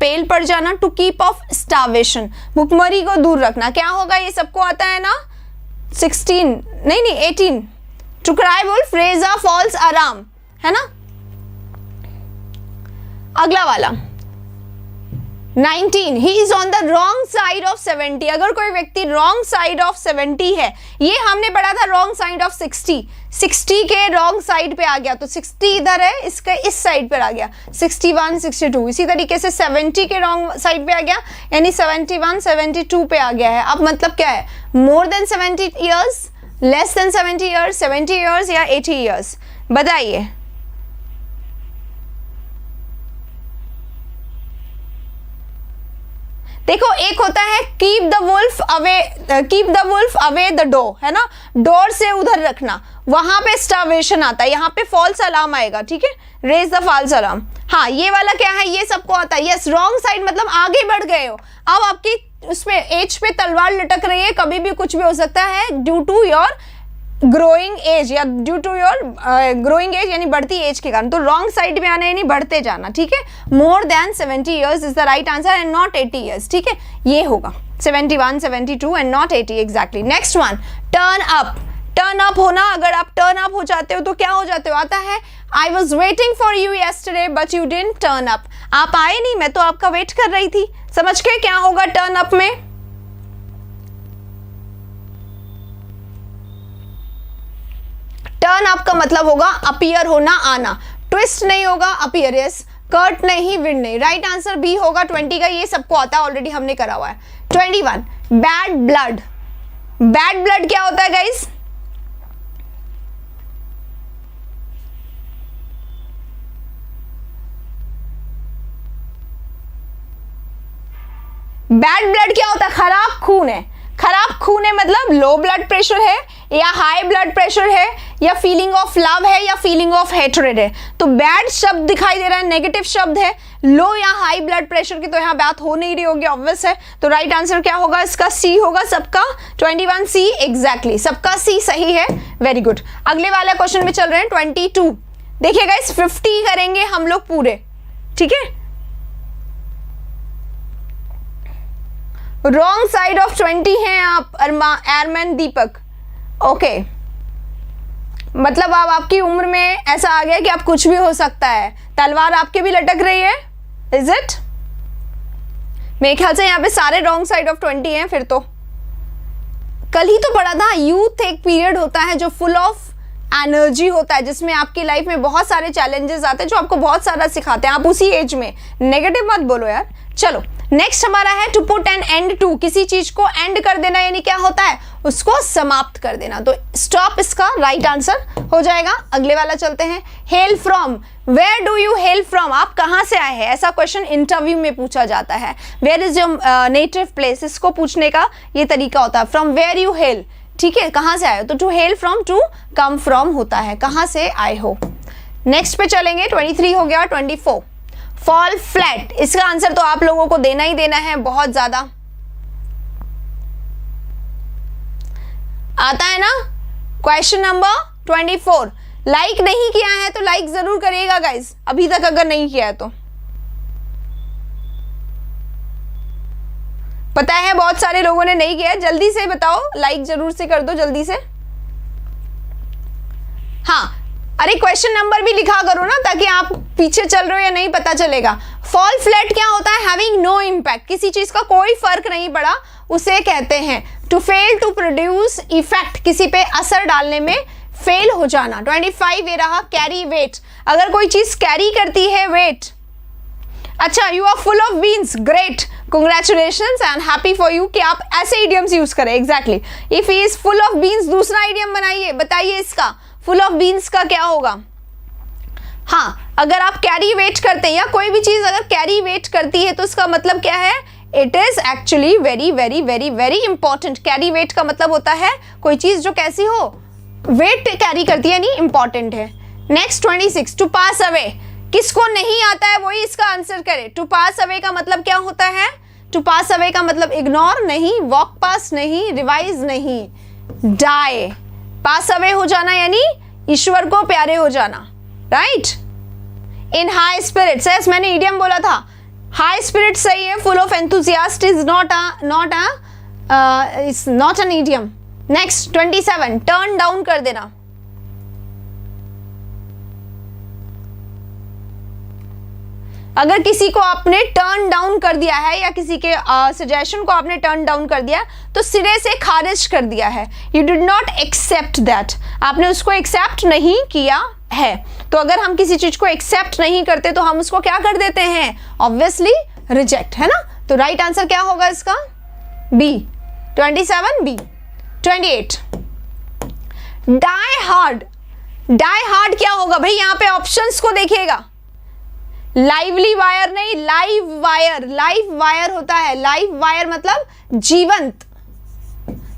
पेल पड़ जाना। टू कीप ऑफ स्टार्वेशन, भुखमरी को दूर रखना। क्या होगा? ये सबको आता है ना, 16 नहीं 18। To cry wolf, raise a false alarm, है ना। अगला वाला 19, he is on the wrong side of 70। अगर कोई व्यक्ति रॉन्ग साइड ऑफ 70 है, ये हमने पढ़ा था रॉन्ग साइड ऑफ 60 के रॉन्ग साइड पे आ गया, तो 60 इधर है, इसका इस साइड पर आ गया, 61 62। इसी तरीके से 70 के रॉन्ग साइड पे आ गया, यानी 71 72 पे आ गया है। अब मतलब क्या है? More than 70 years, less than 70 years, 70 years या 80 ईयर्स? बताइए। देखो, एक होता है keep the wolf away the door, है ना, डोर से उधर रखना, वहां पे स्टार्वेशन आता है, यहाँ पे फॉल्स अलार्म आएगा, ठीक है, रेज द फॉल्स अलार्म। हाँ, ये वाला क्या है? ये सबको आता है। यस, रॉन्ग साइड मतलब आगे बढ़ गए हो, अब आपकी उसमें एज पे तलवार लटक रही है, कभी भी कुछ भी हो सकता है, due to your growing age या due to your growing age, यानी बढ़ती एज के कारण। तो रॉन्ग साइड में आना यानी बढ़ते जाना, ठीक है। More than 70 years is the right answer and not 80 years, ठीक है, ये होगा 71 72 and not 80 exactly. Next one, turn up होना। अगर आप टर्न अप हो जाते हो तो क्या हो जाते हो? आता है I was waiting for you yesterday but you didn't turn up. आप आए नहीं, मैं तो आपका वेट कर रही थी। समझ के क्या होगा टर्न अप में? टर्न अप का मतलब होगा अपीयर होना, आना। ट्विस्ट नहीं होगा, अपीयर। यस, कर्ट नहीं, विंड नहीं। राइट आंसर बी होगा 20 का, ये सबको आता है, ऑलरेडी हमने करा हुआ है। 21, बैड ब्लड। बैड ब्लड क्या होता है गाइस? बैड ब्लड क्या होता है? खराब खून है। खराब खून है मतलब लो ब्लड प्रेशर है या हाई ब्लड प्रेशर है या फीलिंग ऑफ लव है या फीलिंग ऑफ हेट्रेड है। तो बैड शब्द दिखाई दे रहा है, नेगेटिव शब्द है। लो या हाई ब्लड प्रेशर की तो यहाँ बात हो नहीं रही होगी, ऑब्वियस है। तो राइट आंसर क्या होगा इसका? सी होगा सबका। 21 सी, एग्जैक्टली सबका सी सही है। Very good. अगले वाले क्वेश्चन में चल रहे हैं 22। देखिएगा, इस 50 करेंगे हम लोग पूरे, ठीक है। रॉन्ग साइड ऑफ 20 हैं आप एयरमैन दीपक। ओके, मतलब अब आपकी उम्र में ऐसा आ गया कि आप कुछ भी हो सकता है, तलवार आपके भी लटक रही है, इज इट? मेरे ख्याल से यहाँ पे सारे रॉन्ग साइड ऑफ 20 हैं फिर तो। कल ही तो पढ़ा था, यूथ एक पीरियड होता है जो फुल ऑफ एनर्जी होता है, जिसमें आपकी लाइफ में बहुत सारे चैलेंजेस आते हैं जो आपको बहुत सारा सिखाते हैं। आप उसी एज में, नेगेटिव मत बोलो यार। चलो नेक्स्ट हमारा है to put an end to, किसी चीज को एंड कर देना, यानी क्या होता है, उसको समाप्त कर देना। तो स्टॉप इसका राइट आंसर हो जाएगा। अगले वाला चलते हैं, hail from, where do you hail from, आप कहां से आए हैं, ऐसा क्वेश्चन इंटरव्यू में पूछा जाता है। Where is your native place, इसको पूछने का ये तरीका होता है, फ्रॉम वेयर यू हेल, ठीक है, कहां से आए हो। तो to hail from, to come from होता है, कहां से आए हो। नेक्स्ट पे चलेंगे, 23 हो गया, 24 फॉल फ्लैट, इसका आंसर तो आप लोगों को देना ही देना है, बहुत ज्यादा आता है ना। क्वेश्चन नंबर 24, लाइक नहीं किया है तो लाइक जरूर करिएगा गाइस, अभी तक अगर नहीं किया है तो। पता है बहुत सारे लोगों ने नहीं किया है, जल्दी से बताओ, लाइक जरूर से कर दो जल्दी से। हाँ, अरे क्वेश्चन नंबर भी लिखा करो ना, ताकि आप पीछे चल रहे हो या नहीं पता चलेगा। फॉल फ्लैट क्या होता है, हैविंग नो इम्पैक्ट, किसी चीज का कोई फर्क नहीं पड़ा उसे कहते हैं। To fail to produce effect, किसी पे असर डालने में फेल हो जाना। 25 ये रहा, कैरी वेट, अगर कोई चीज कैरी करती है वेट। अच्छा, you are full of beans, great, congratulations and happy for you कि आप ऐसे इडियम्स यूज करें। Exactly, if he is full of beans, दूसरा इडियम बनाइए, बताइए इसका फुल ऑफ बीन्स का क्या होगा। हाँ, अगर आप कैरी वेट करते हैं या कोई भी चीज अगर कैरी वेट करती है तो उसका मतलब क्या है, it is actually very very very very important. Carry weight का मतलब होता है कोई चीज जो कैसी हो, वेट कैरी करती है, यानी इंपॉर्टेंट है। नेक्स्ट 26, टू पास अवे, किसको नहीं आता है वही इसका आंसर करे। टू पास अवे का मतलब क्या होता है, टू पास अवे का मतलब इग्नोर नहीं, वॉक पास नहीं, रिवाइज नहीं, डाई, पास अवे हो जाना यानी ईश्वर को प्यारे हो जाना, right. In high spirits, yes मैंने इडियम बोला था, हाई स्पिरिट सही है, full of enthusiast is not an idiom. Next 27, turn down कर देना, अगर किसी को आपने टर्न डाउन कर दिया है या किसी के सजेशन को आपने टर्न डाउन कर दिया तो सिरे से खारिज कर दिया है। You did not accept that, आपने उसको एक्सेप्ट नहीं किया है। तो अगर हम किसी चीज को एक्सेप्ट नहीं करते तो हम उसको क्या कर देते हैं, ऑब्वियसली रिजेक्ट, है ना। तो राइट आंसर क्या होगा इसका, B, 27 B. 28, die hard, die hard क्या होगा भाई, यहां पे ऑप्शंस को देखिएगा, लाइवली वायर नहीं, लाइव वायर, लाइव वायर होता है, लाइव वायर मतलब जीवंत,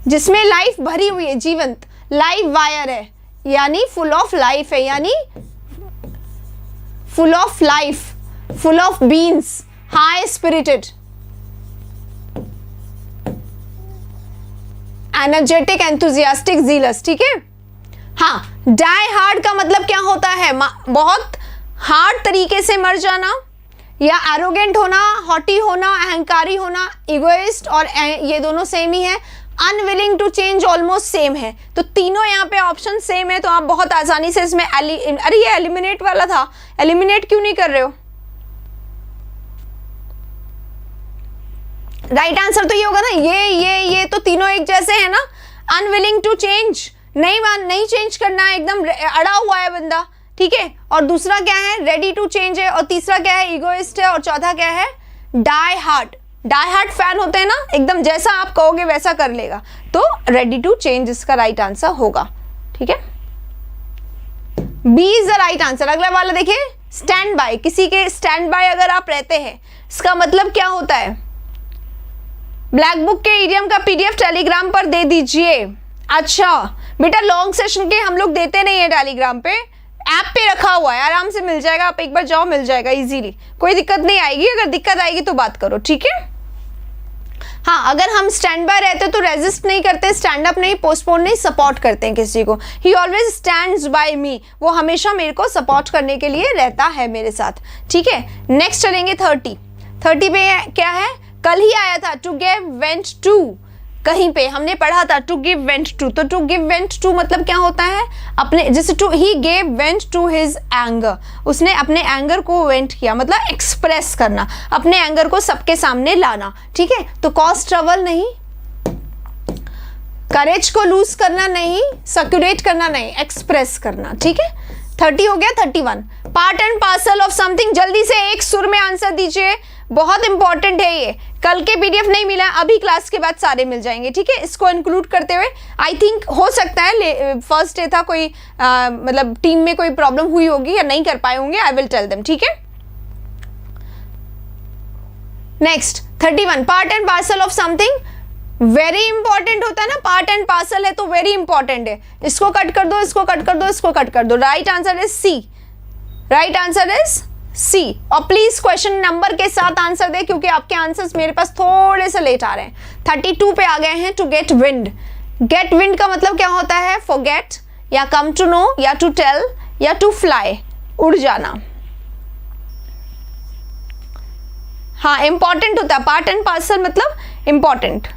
जिसमें लाइफ भरी हुई है, जीवंत, लाइव वायर है यानी फुल ऑफ लाइफ है, यानी full of life, full of beans, high spirited, energetic, enthusiastic, jealous, ठीक है। हाँ, डाई हार्ड का मतलब क्या होता है, बहुत हार्ड तरीके से मर जाना, या एरोगेंट होना, हॉटी होना, अहंकारी होना, इगोइस्ट, और ये दोनों सेम ही है। Unwilling to change almost same है, तो तीनों यहाँ पे ऑप्शन सेम है, तो आप बहुत आसानी से इसमें अरे ये एलिमिनेट वाला था, एलिमिनेट क्यों नहीं कर रहे हो। राइट आंसर तो ये होगा ना, ये तो तीनों एक जैसे है ना। अनविलिंग टू चेंज, नहीं चेंज करना, एकदम अड़ा हुआ है बंदा, ठीक है। और दूसरा क्या है, रेडी टू चेंज है, और तीसरा क्या है, इगोइस्ट है, और चौथा क्या है, die hard. Die hard fan होते हैं ना, एकदम जैसा आप कहोगे वैसा कर लेगा, तो रेडी टू चेंज इसका राइट आंसर होगा, ठीक है। B is the right answer. अगला वाला देखिए, स्टैंड बाय, किसी के स्टैंड बाय अगर आप रहते हैं, इसका मतलब क्या होता है, ब्लैक बुक के इडियम का पीडीएफ टेलीग्राम पर दे दीजिए। अच्छा बेटा, लॉन्ग सेशन के हम लोग देते नहीं है टेलीग्राम पे, ऐप पे रखा हुआ है, आराम से मिल जाएगा, आप एक बार जाओ मिल जाएगा इजीली, कोई दिक्कत नहीं आएगी। अगर दिक्कत आएगी तो बात करो, ठीक है। हाँ, अगर हम स्टैंड बाय रहते तो रेजिस्ट नहीं करते, स्टैंड अप नहीं, पोस्टपोन नहीं, सपोर्ट करते हैं किसी को। ही ऑलवेज स्टैंड्स बाय मी, वो हमेशा मेरे को सपोर्ट करने के लिए रहता है मेरे साथ, ठीक है। नेक्स्ट चलेंगे 30 पे क्या है, कल ही आया था, टू गिव वेंट टू, कहीं पे हमने पढ़ा था टू गिव वेंट टू। तो टू गिव वेंट टू मतलब क्या होता है, अपने, जैसे to he gave vent to his anger, उसने अपने एंगर को वेंट किया, मतलब एक्सप्रेस करना, अपने एंगर को सबके सामने लाना, ठीक है। तो कॉज ट्रबल नहीं, करेज को लूज करना नहीं, सर्कुलेट करना नहीं, एक्सप्रेस करना, ठीक है। 30 हो गया। 31 part and parcel of something, जल्दी से एक सुर में आंसर दीजिए, बहुत इंपॉर्टेंट है ये। कल के पीडीएफ नहीं मिला, अभी क्लास के बाद सारे मिल जाएंगे, ठीक है। इसको इंक्लूड करते हुए आई थिंक हो सकता है फर्स्ट डे था, कोई मतलब टीम में कोई प्रॉब्लम हुई होगी या नहीं कर पाए होंगे, आई विल टेल देम, ठीक है। Next 31 part and parcel of something, very important होता है ना, पार्ट एंड पार्सल है तो वेरी इंपॉर्टेंट है। इसको कट कर दो, इसको कट कर दो, इसको कट कर दो। Right answer is C, right answer is C. और प्लीज क्वेश्चन नंबर के साथ आंसर दे, क्योंकि आपके आंसर्स मेरे पास थोड़े से लेट आ रहे हैं। 32 पे आ गए हैं। To get wind, get wind का मतलब क्या होता है, फॉरगेट या कम टू नो या टू टेल या टू फ्लाई, उड़ जाना। हाँ इंपॉर्टेंट होता है, पार्ट एंड पार्सल मतलब इंपॉर्टेंट।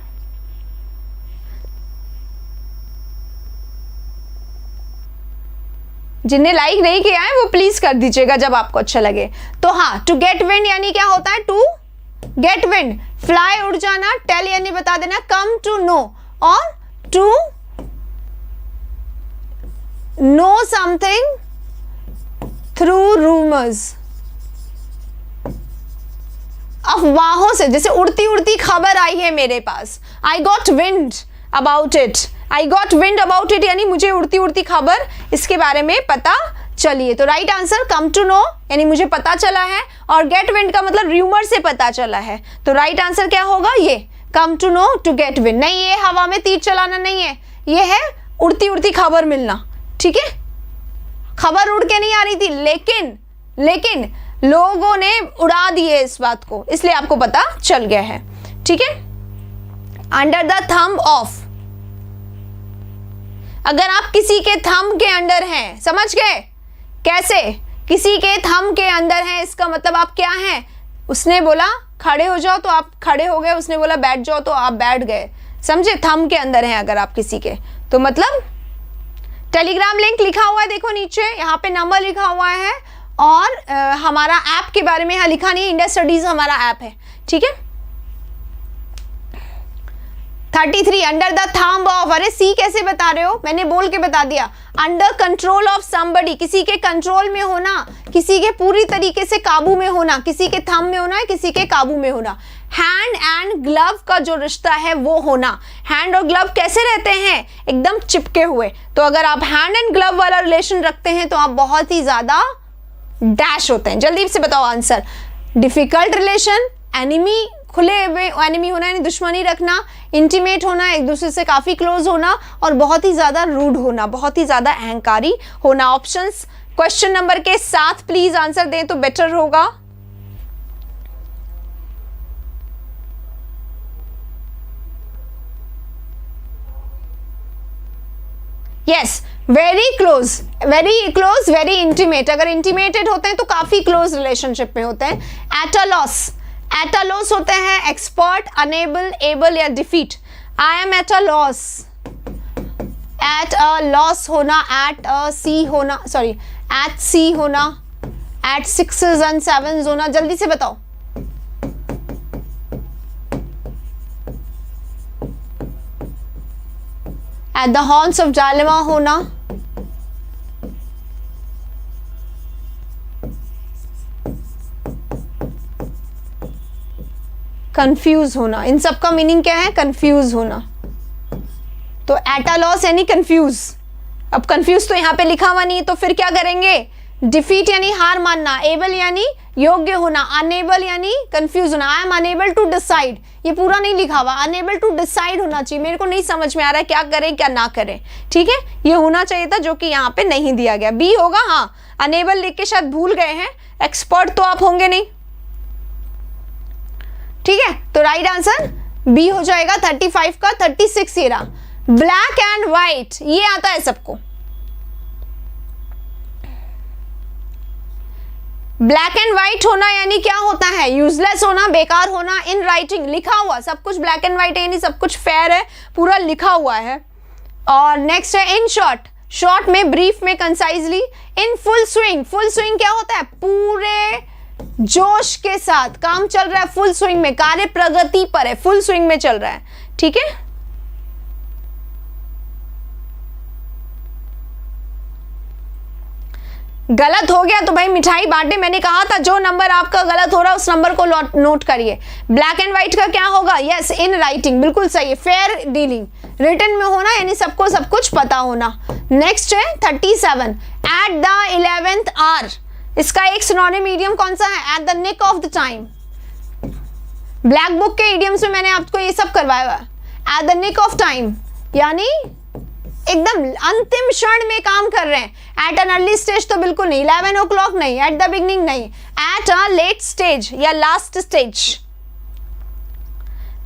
जिन्हें लाइक नहीं किया है वो प्लीज कर दीजिएगा जब आपको अच्छा लगे। तो हाँ, टू गेट विंड यानी क्या होता है, टू गेट विंड, फ्लाई उड़ जाना, टेल यानी बता देना, कम टू नो, और to know something through rumours, अफवाहों से, जैसे उड़ती उड़ती खबर आई है मेरे पास, I got wind about it, I got wind about it यानी मुझे उड़ती उड़ती खबर इसके बारे में पता चली है। तो right answer come to know यानी मुझे पता चला है, और गेट विंड का मतलब र्यूमर से पता चला है। तो राइट आंसर क्या होगा, ये come to know to get wind. नहीं, ये हवा में तीर चलाना नहीं है, ये है उड़ती उड़ती खबर मिलना, ठीक है। खबर उड़ के नहीं आ रही थी, लेकिन लोगों ने उड़ा दी है इस बात को, इसलिए आपको पता चल गया है, ठीक है। अंडर द थंब ऑफ, अगर आप किसी के थंब के अंडर हैं, समझ गए कैसे, किसी के थंब के अंदर हैं, इसका मतलब आप क्या हैं, उसने बोला खड़े हो जाओ तो आप खड़े हो गए, उसने बोला बैठ जाओ तो आप बैठ गए, समझे। थंब के अंदर हैं अगर आप किसी के, तो मतलब टेलीग्राम लिंक लिखा हुआ है, देखो नीचे यहाँ पे नंबर लिखा हुआ है, और हमारा ऐप के बारे में यहाँ लिखा नहीं, इंडिया स्टडीज हमारा ऐप है, ठीक है। 33 अंडर द थंब ऑफ, अरे सी कैसे बता रहे हो, मैंने बोल के बता दिया। अंडर कंट्रोल ऑफ समबडी, किसी के कंट्रोल में होना, किसी के पूरी तरीके से काबू में होना, किसी के थंब में होना है, किसी के काबू में होना। हैंड एंड ग्लव का जो रिश्ता है वो होना, हैंड और ग्लव कैसे रहते हैं, एकदम चिपके हुए। तो अगर आप हैंड एंड ग्लव वाला रिलेशन रखते हैं तो आप बहुत ही ज्यादा डैश होते हैं। जल्दी से बताओ आंसर। डिफिकल्ट रिलेशन, एनिमी, खुले हुए एनिमी होना यानी दुश्मनी रखना, इंटीमेट होना, एक दूसरे से काफी क्लोज होना, और बहुत ही ज्यादा रूड होना, बहुत ही ज्यादा अहंकारी होना। ऑप्शंस क्वेश्चन नंबर के साथ प्लीज आंसर दें तो बेटर होगा। Yes, very close, very intimate. अगर इंटीमेटेड होते हैं तो काफी क्लोज रिलेशनशिप में होते हैं। At a loss, at a loss होते हैं एक्सपर्ट, अनेबल, एबल या defeat. I am at a loss, at a loss होना, एट अ सी होना, सॉरी एट सी होना, एट सिक्सेस एंड सेवन्स होना। जल्दी से बताओ। At the horns of dilemma होना, कंफ्यूज होना। इन सब का मीनिंग क्या है, कंफ्यूज होना। तो एट अ लॉस यानी कंफ्यूज। अब कंफ्यूज तो यहाँ पे लिखा हुआ नहीं, तो फिर क्या करेंगे, डिफीट यानी हार मानना, एबल यानी योग्य होना, अनेबल यानी कंफ्यूज होना। I am unable to decide, ये पूरा नहीं लिखा हुआ, अनेबल टू डिसाइड होना चाहिए, मेरे को नहीं समझ में आ रहा है क्या करें क्या ना करें, ठीक है, ये होना चाहिए था, जो कि यहाँ पे नहीं दिया गया। बी होगा, हाँ अनेबल लिख के शायद भूल गए हैं, एक्सपर्ट तो आप होंगे नहीं, ठीक है। तो राइट आंसर बी हो जाएगा 35 का। 36 ये रहा, ब्लैक एंड व्हाइट, ये आता है सबको। ब्लैक एंड व्हाइट होना यानी क्या होता है? यूजलेस होना, बेकार होना। इन राइटिंग, लिखा हुआ सब कुछ ब्लैक एंड व्हाइट है यानी सब कुछ फेयर है, पूरा लिखा हुआ है। और नेक्स्ट है इन शॉर्ट, शॉर्ट में, ब्रीफ में, concisely. In full swing, full swing क्या होता है? पूरे जोश के साथ काम चल रहा है, फुल स्विंग में, कार्य प्रगति पर है, फुल स्विंग में चल रहा है, ठीक है। गलत हो गया तो भाई मिठाई बांटे, मैंने कहा था जो नंबर आपका गलत हो रहा है उस नंबर को नोट करिए। ब्लैक एंड व्हाइट का क्या होगा? यस, इन राइटिंग, बिल्कुल सही है। फेयर डीलिंग, रिटन में होना यानी सबको सब कुछ पता होना। नेक्स्ट है 37, एट द 11th आवर, इसका एक सिनोनिम ईडियम कौन सा है? At the nick of the time. Black book के ईडियम्स में मैंने आपको ये सब करवाया हुआ। At the nick of time यानी एकदम अंतिम क्षण में काम कर रहे हैं। एट एन अर्ली स्टेज तो बिल्कुल नहीं, 11 o'clock नहीं, एट द बिगनिंग नहीं, एट अ लेट स्टेज या last stage,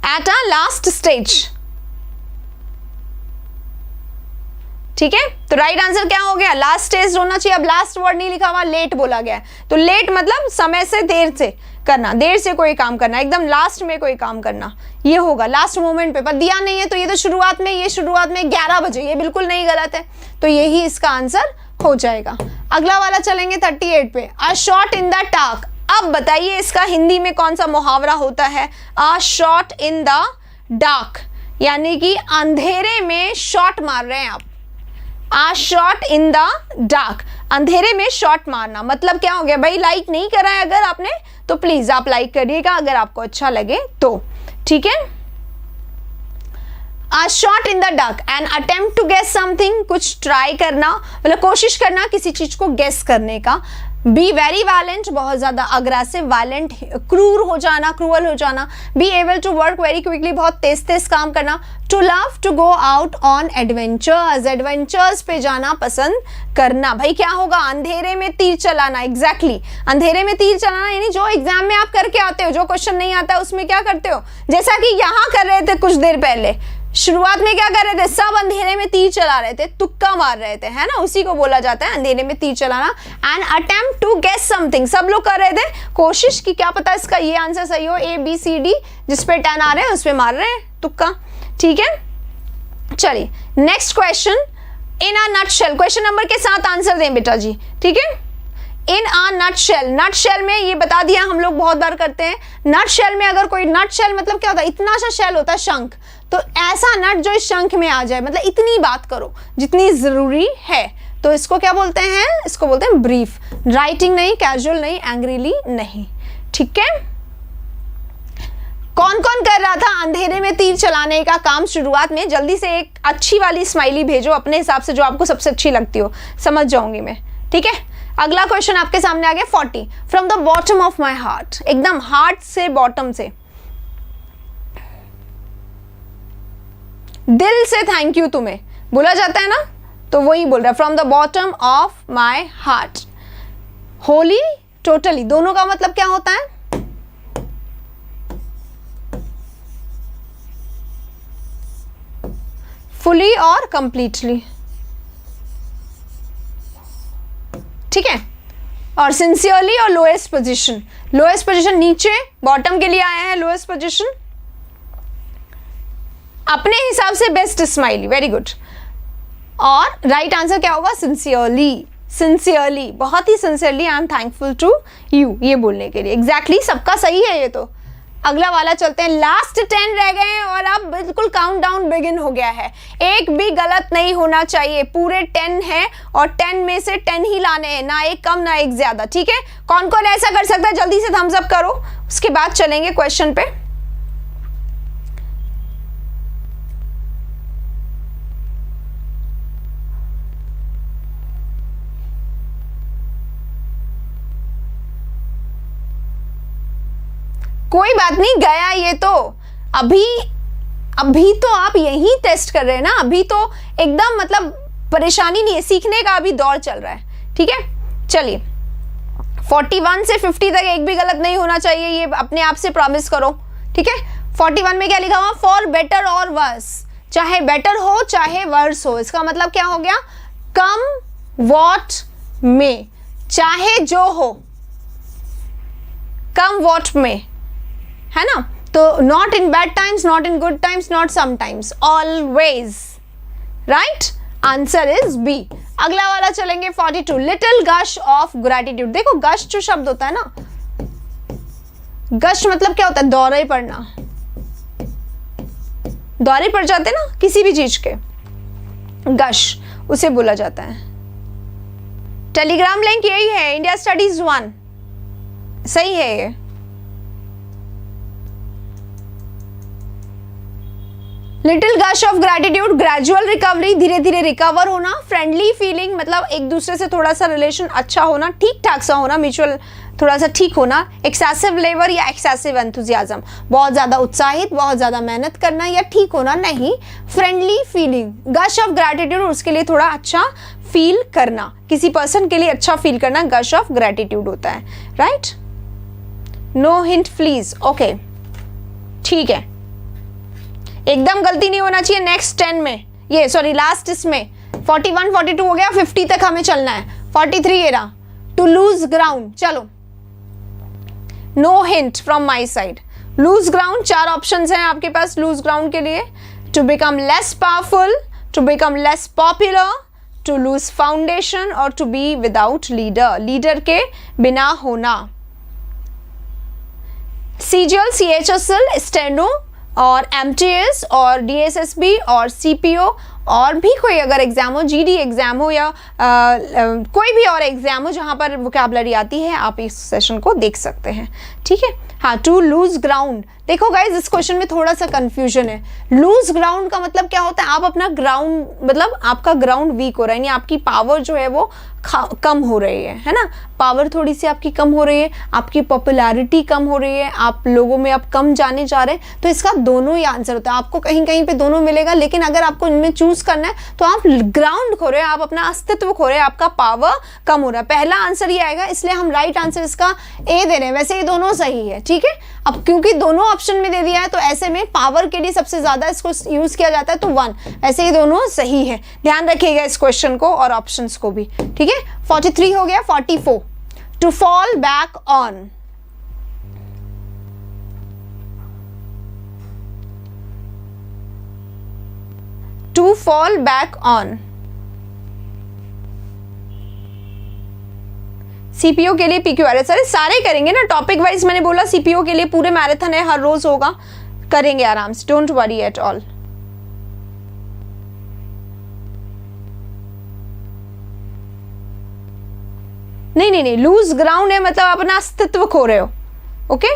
at a last stage, ठीक है। तो राइट आंसर क्या हो गया? लास्ट स्टेज होना चाहिए। अब लास्ट वर्ड नहीं लिखा हुआ, लेट बोला गया है, तो लेट मतलब समय से, देर से करना, देर से कोई काम करना, एकदम लास्ट में कोई काम करना, ये होगा लास्ट मोमेंट पे। पर दिया नहीं है तो ये तो शुरुआत में, ये शुरुआत में 11 बजे, ये बिल्कुल नहीं, गलत है, तो यही इसका आंसर हो जाएगा। अगला वाला चलेंगे 38 पे, a shot in the dark. अब बताइए इसका हिंदी में कौन सा मुहावरा होता है? A shot in the dark यानी कि अंधेरे में शॉट मार रहे हैं आप। आ शॉट इन द डार्क, अंधेरे में शॉट मारना, मतलब क्या हो गया भाई? लाइक नहीं करा है अगर आपने तो प्लीज आप लाइक करिएगा अगर आपको अच्छा लगे तो, ठीक है। A shot in the dark, an attempt to guess something, कुछ ट्राई करना, मतलब कोशिश करना किसी चीज को गेस करने का। बी वेरी वायलेंट, बहुत ज्यादा अग्रेसिव, वायलेंट, क्रूर हो जाना, क्रूअल हो जाना। Be able to work very quickly, बहुत तेज तेज काम करना। To love to go out on adventures, adventures पे जाना पसंद करना। भाई क्या होगा? अंधेरे में तीर चलाना, एग्जैक्टली अंधेरे में तीर चलाना यानी जो एग्जाम में आप करके आते हो, जो क्वेश्चन नहीं आता है उसमें क्या करते हो, जैसा कि यहाँ कर रहे थे कुछ देर पहले, शुरुआत में क्या कर रहे थे? सब अंधेरे में तीर चला रहे थे, तुक्का मार रहे थे, है ना, उसी को बोला जाता है अंधेरे में तीर चलाना। And attempt to guess something, सब लोग कर रहे थे कोशिश की क्या पता इसका ये आंसर सही हो, ए बी सी डी, जिस पे 10 आ रहे हैं उस पे मार रहे हैं तुक्का, ठीक है। चलिए next question, in a nutshell, question number के साथ आंसर दें बेटा जी, ठीक है। इन अ नटशेल, नटशेल में ये बता दिया, हम लोग बहुत बार करते हैं। नटशेल में अगर कोई, नटशेल मतलब क्या होता है? इतना सा शेल होता है, शंख, तो ऐसा नट जो इस शंख में आ जाए, मतलब इतनी बात करो जितनी जरूरी है, तो इसको क्या बोलते हैं? इसको बोलते हैं ब्रीफ। राइटिंग नहीं, कैजुअल नहीं, एंग्रीली नहीं, ठीक है। कौन कौन कर रहा था अंधेरे में तीर चलाने का काम शुरुआत में? जल्दी से एक अच्छी वाली स्माइली भेजो अपने हिसाब से, जो आपको सबसे अच्छी लगती हो, समझ जाऊंगी मैं, ठीक है। अगला क्वेश्चन आपके सामने आ गया 40, from the bottom of my heart, एकदम हार्ट से, बॉटम से, दिल से थैंक यू तुम्हें बोला जाता है ना, तो वही बोल रहा है, from the bottom of my heart. Holi, totally, दोनों का मतलब क्या होता है? फुली और कंप्लीटली, ठीक है। और सिंसियरली और लोएस्ट पोजीशन, लोएस्ट पोजीशन नीचे, बॉटम के लिए आया है लोएस्ट पोजीशन, अपने हिसाब से बेस्ट स्माइली, वेरी गुड। और राइट आंसर क्या होगा? सिंसियरली, सिंसियरली, बहुत ही sincerely I am thankful to you, ये बोलने के लिए, एग्जैक्टली सबका सही है ये तो। अगला वाला चलते हैं, लास्ट 10 रह गए हैं और अब बिल्कुल काउंटडाउन बिगिन हो गया है, एक भी गलत नहीं होना चाहिए, पूरे 10 है और 10 में से 10 ही लाने हैं, ना एक कम ना एक ज्यादा, ठीक है। कौन कौन ऐसा कर सकता है? जल्दी से थम्स अप करो, उसके बाद चलेंगे क्वेश्चन पे। कोई बात नहीं, गया ये तो, अभी तो आप यही टेस्ट कर रहे हैं ना, अभी तो एकदम मतलब परेशानी नहीं है, सीखने का अभी दौर चल रहा है, ठीक है। चलिए 41 से 50 तक एक भी गलत नहीं होना चाहिए, ये अपने आप से प्रॉमिस करो, ठीक है। 41 में क्या लिखा हुआ? फॉर बेटर और वर्स, चाहे बेटर हो चाहे वर्स हो, इसका मतलब क्या हो गया? कम वॉट में, चाहे जो हो, कम वॉट में, है ना? तो not in bad times, not in good times, not sometimes, always, right? Answer is B. अगला वाला चलेंगे 42, लिटिल गश ऑफ ग्रैटिट्यूड। देखो गश जो शब्द होता है ना, गश मतलब क्या होता है? दौरे पड़ना, दौरे पड़ जाते हैं ना किसी भी चीज के, गश उसे बोला जाता है। टेलीग्राम लिंक यही है, इंडिया स्टडीज 1, सही है ये। Little gush of gratitude, gradual recovery, धीरे धीरे रिकवर होना। फ्रेंडली फीलिंग मतलब एक दूसरे से थोड़ा सा रिलेशन अच्छा होना, ठीक ठाक सा होना, म्यूचुअल थोड़ा सा ठीक होना। एक्सेसिव लेवर या एक्सेसिव एंथुजियाज्म, बहुत ज्यादा उत्साहित, बहुत ज्यादा मेहनत करना या ठीक होना नहीं। फ्रेंडली फीलिंग, गश ऑफ ग्रैटिट्यूड, उसके लिए थोड़ा अच्छा फील करना, किसी पर्सन के लिए अच्छा फील करना गश ऑफ ग्रैटिट्यूड होता है, right? No hint please, okay, ठीक है, एकदम गलती नहीं होना चाहिए। नेक्स्ट 10 में, ये सॉरी लास्ट इसमें 41 42 हो गया, 50 तक हमें चलना है। 43 ये रहा, टू लूज ग्राउंड। चलो, no hint from my side. Lose ground, 4 options हैं आपके पास लूज ग्राउंड के लिए। To become less powerful, to become less popular, to lose foundation और to be without leader, leader के बिना होना। सीजीएल, सीएचएसएल, स्टेनो और एमटीएस और डीएसएसबी और सीपीओ और भी कोई अगर एग्जाम हो, जीडी एग्जाम हो या कोई भी और एग्जाम हो जहां पर वोकैबुलरी आती है, आप इस सेशन को देख सकते हैं, ठीक है? हाँ, टू लूज ग्राउंड, देखो गाइज इस क्वेश्चन में थोड़ा सा कंफ्यूजन है। लूज ग्राउंड का मतलब क्या होता है? आप अपना ग्राउंड, मतलब आपका ग्राउंड वीक हो रहा है, यानी आपकी पावर जो है वो कम हो रही है ना? पावर थोड़ी सी आपकी कम हो रही है, आपकी पॉपुलैरिटी कम हो रही है, आप लोगों में आप कम जाने जा रहे हैं। तो इसका दोनों ही आंसर होता है, आपको कहीं कहीं पे दोनों मिलेगा, लेकिन अगर आपको इनमें चूज करना है तो आप ग्राउंड खो रहे हैं, आप अपना अस्तित्व खो रहे हैं, आपका पावर कम हो रहा है। पहला आंसर ये आएगा, इसलिए हम राइट आंसर इसका ए दे रहे हैं। वैसे ये दोनों सही है, ठीक है? अब क्योंकि दोनों ऑप्शन में दे दिया है तो ऐसे में पावर के लिए सबसे ज्यादा इसको यूज किया जाता है, तो 1। ऐसे ये दोनों सही है, ध्यान रखिएगा इस क्वेश्चन को और ऑप्शंस को भी, ठीक है? 43 हो गया। 44, to fall back on. To fall back on, CPO के लिए पीक्यूआरएस, अरे सारे करेंगे ना टॉपिक वाइज। मैंने बोला सीपीओ के लिए पूरे मैराथन है, हर रोज होगा, करेंगे आराम से, डोंट वरी एट ऑल। नहीं, लूज ग्राउंड है मतलब आप अपना अस्तित्व खो रहे हो, ओके?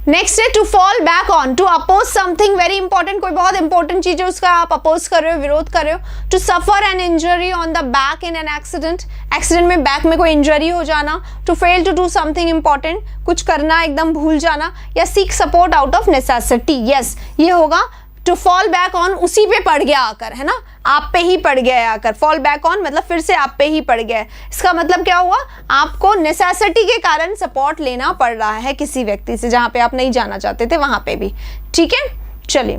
नेक्स्ट है to fall back on, to oppose something very important, कोई बहुत इंपॉर्टेंट चीज है उसका आप अपोज कर रहे हो, विरोध कर रहे हो। To suffer an injury on the back in an accident, accident में बैक में कोई इंजरी हो जाना। To fail to do something important, कुछ करना एकदम भूल जाना, या seek support out of necessity. Yes, ये होगा टू फॉल बैक ऑन, उसी पे पड़ गया आकर, है ना? आप पे ही पड़ गया आकर। फॉल बैक ऑन मतलब फिर से आप पे ही पड़ गया। इसका मतलब क्या हुआ? आपको नेसेसिटी के कारण सपोर्ट लेना पड़ रहा है किसी व्यक्ति से, जहां पे आप नहीं जाना चाहते थे वहां पे भी, ठीक है? चलिए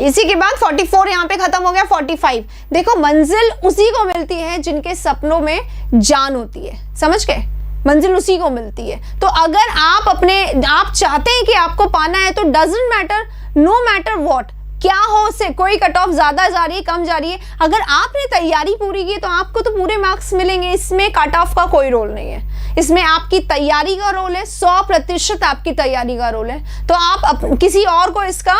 इसी के बाद 44 यहाँ पे खत्म हो गया। 45, देखो मंजिल उसी को मिलती है जिनके सपनों में जान होती है, समझ गए? मंजिल उसी को मिलती है। तो अगर आप चाहते हैं कि आपको पाना है तो doesn't matter, no matter what, क्या हो उससे, कोई कट ऑफ ज्यादा जा रही है कम जा रही है, अगर आपने तैयारी पूरी की तो आपको तो पूरे मार्क्स मिलेंगे। इसमें कट ऑफ का कोई रोल नहीं है, इसमें आपकी तैयारी का रोल है, 100% आपकी तैयारी का रोल है। तो आप किसी और को इसका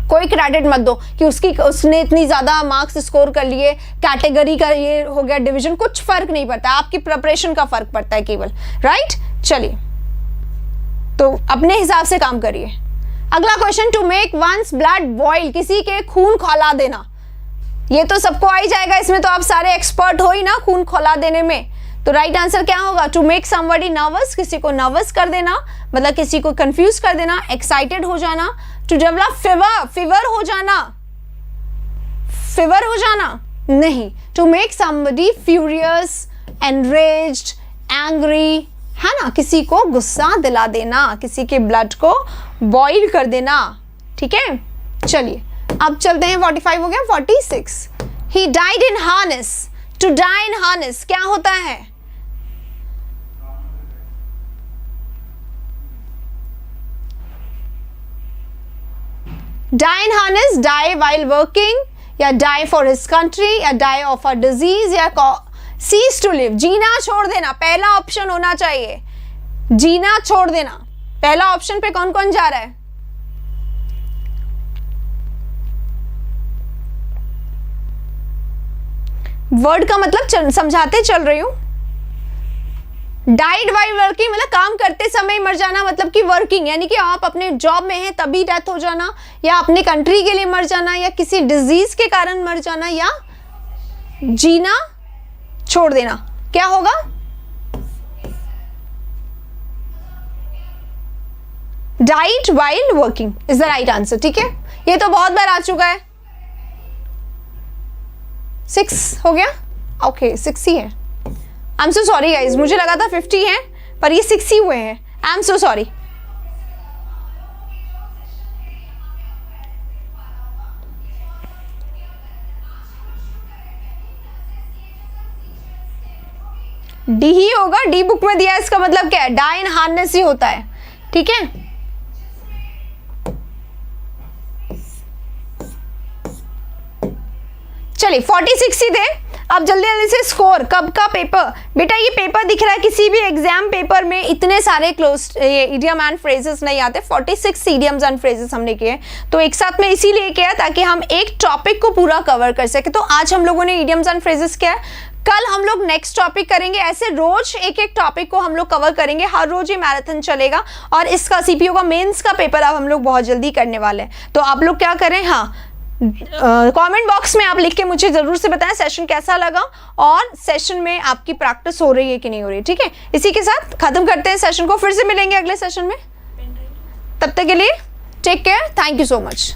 कोई क्रेडिट मत दो कि उसने इतनी ज्यादा मार्क्स स्कोर कर लिए, कैटेगरी का ये हो गया, डिवीजन, कुछ फर्क नहीं पड़ता, आपकी प्रिपरेशन का फर्क पड़ता है केवल, राइट? चलिए, तो अपने हिसाब से काम करिए। अगला question, to make one's blood boil, किसी के खून खौला देना। ये तो सबको आ ही जाएगा, इसमें तो आप सारे एक्सपर्ट हो ही ना खून खौला देने में। तो राइट आंसर क्या होगा? टू मेक समबडी नर्वस, किसी को नर्वस कर देना, मतलब किसी को कंफ्यूज कर देना, एक्साइटेड हो जाना। टू डेवलप फीवर हो जाना नहीं। To make somebody furious, enraged, angry, है ना? किसी को गुस्सा दिला देना, किसी के ब्लड को बॉइल कर देना, ठीक है? चलिए अब चलते हैं 45 हो गया 46। He died in harness. To die in harness क्या होता है? Die in harness, die while working, या die for his country, या die of a disease, या cease to live, जीना छोड़ देना। पहला ऑप्शन होना चाहिए, जीना छोड़ देना। पहला ऑप्शन पे कौन कौन जा रहा है? वर्ड का मतलब समझाते चल रही हूं। डाइड वाइल वर्किंग मतलब काम करते समय मर जाना, मतलब कि वर्किंग यानी कि आप अपने जॉब में हैं तभी डेथ हो जाना, या अपने कंट्री के लिए मर जाना, या किसी डिजीज के कारण मर जाना, या जीना छोड़ देना। क्या होगा? Died while working is the right answer. ठीक है, ये तो बहुत बार आ चुका है। 6 हो गया। ओके 6 ही है। आई एम सो सॉरी गाइज, मुझे लगा था 50 है पर ये 6 ही हुए हैं। I am so sorry. D ही होगा, डी बुक में दिया है, इसका मतलब क्या है? डाई इन हार्नेस ही होता है। ठीक है, चलिए 46 ही थे। अब जल्दी जल्दी से स्कोर। कब का पेपर? बेटा ये पेपर दिख रहा है, किसी भी एग्जाम पेपर में इतने सारे क्लोज इडियम एंड फ्रेजेस नहीं आते। 46 इडियम्स एंड फ्रेजेस हमने किए, तो एक साथ में इसीलिए किया ताकि हम एक टॉपिक को पूरा कवर कर सके। तो आज हम लोगों ने इडियम्स एंड फ्रेजेस किया है, कल हम लोग नेक्स्ट टॉपिक करेंगे। ऐसे रोज एक एक टॉपिक को हम लोग कवर करेंगे, हर रोज ये मैराथन चलेगा। और इसका सीपीओ का मेंस का पेपर अब हम लोग बहुत जल्दी करने वाले हैं। तो आप लोग क्या करें, हाँ कमेंट बॉक्स में आप लिख के मुझे जरूर से बताएं सेशन कैसा लगा और सेशन में आपकी प्रैक्टिस हो रही है कि नहीं हो रही। ठीक है, इसी के साथ खत्म करते हैं सेशन को, फिर से मिलेंगे अगले सेशन में। तब तक के लिए take care, thank you so much.